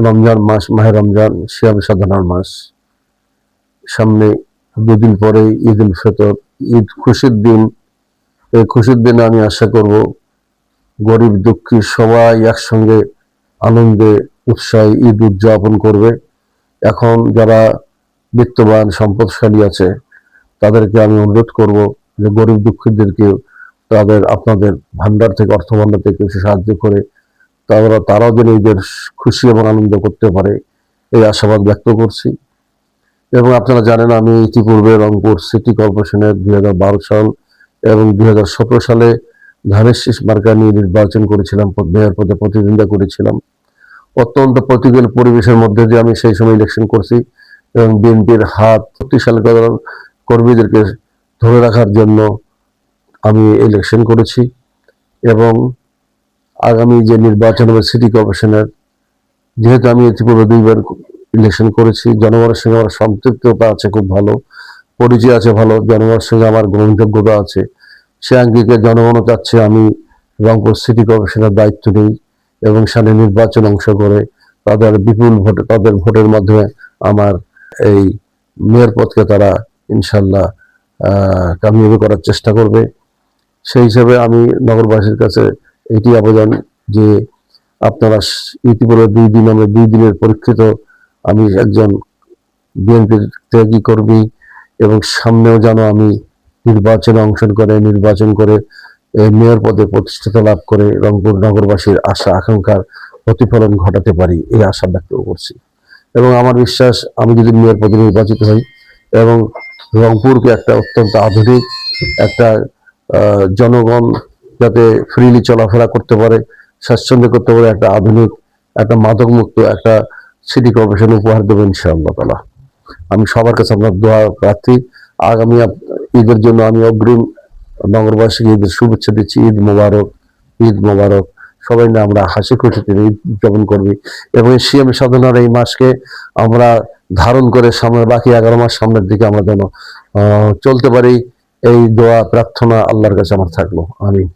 রমজান মাস, মাহে রমজান সিয়াম সাধনার মাস। সামনে দুদিন পরে ঈদ উল ফিতর, ঈদ খুশির দিন। এই খুশির দিনে আমি আশা করব গরিব দুঃখী সবাই একসঙ্গে আনন্দে উৎসাহে ঈদ উদযাপন করবে। এখন যারা বিত্তবান সম্পদশালী আছে তাদেরকে আমি অনুরোধ করব যে গরিব দুঃখীদেরকে আপনাদের ভান্ডার থেকে, অর্থ ভান্ডার থেকে কিছু সাহায্য করে তারাও যেন ঈদের খুশি এবং আনন্দ করতে পারে, এই আশাবাদ ব্যক্ত করছি। এবং আপনারা জানেন আমি ইতিপূর্বে রংপুর সিটি কর্পোরেশনের 2012 সাল এবং 2017 সালে ধানের শীষ মার্কা নিয়ে নির্বাচন করেছিলাম, মেয়র পদে প্রতিদ্বন্দ্বিতা করেছিলাম। অত্যন্ত প্রতিকূল পরিবেশের মধ্যে দিয়ে আমি সেই সময় ইলেকশন করছি এবং বিএনপির হাত শক্তিশালী কর্মীদেরকে ধরে রাখার জন্য আমি ইলেকশন করেছি। এবং আগামী যে নির্বাচন হবে সিটি কর্পোরেশনের, যেহেতু আমি ইতিপূর্বে 2বার ইলেকশন করেছি, জনগণের সঙ্গে আমার সম্পৃক্ততা আছে, খুব ভালো পরিচয় আছে, ভালো জনগণের সঙ্গে আমার গ্রহণযোগ্যতা আছে। সে আঙ্গিকে জনগণও চাচ্ছে আমি রংপুর সিটি কর্পোরেশনের দায়িত্ব নিই এবং সামনে নির্বাচন অংশ করে তাদের বিপুল ভোটে, তাদের ভোটের মাধ্যমে আমার এই মেয়র পদকে তারা ইনশাল্লাহ কামিয়াবি করার চেষ্টা করবে। সেই হিসাবে আমি নগরবাসীর কাছে এটি আবেদন যে আপনারা ইতিপূর্বে 2 দিনের পরীক্ষিত আমি একজন বিএনপির ত্যাগী কর্মী এবং সামনেও যেন আমি নির্বাচন করে মেয়র পদে প্রতিষ্ঠাতা লাভ করে রংপুর নগরবাসীর আশা আকাঙ্ক্ষার প্রতিফলন ঘটাতে পারি, এই আশা ব্যক্ত করছি। এবং আমার বিশ্বাস আমি যদি মেয়র পদে নির্বাচিত হই এবং রংপুরকে একটা অত্যন্ত আধুনিক একটা জনগণ যাতে ফ্রিলি চলাফেরা করতে পারে, স্বাচ্ছন্দ্য করতে পারে, একটা আধুনিক, একটা মাদক মুক্ত একটা সিটি কর্পোরেশন উপহার দেবো ইনশাআল্লাহ তাআলা। আমি সবার কাছে আপনার দোয়া প্রার্থী। আগামী ঈদের জন্য আমি অগ্রিম নগরবাসীকে ঈদের শুভেচ্ছা দিচ্ছি। ঈদ মোবারক, ঈদ মোবারক। সবাই না আমরা হাসি খুশিতে ঈদ উদযাপন করবি এবং সিএম সাধনার এই মাসকে আমরা ধারণ করে সামনের বাকি 11 মাস সামনের দিকে আমরা যেন চলতে পারি, এই দোয়া প্রার্থনা আল্লাহর কাছে আমার থাকলো। আমিন।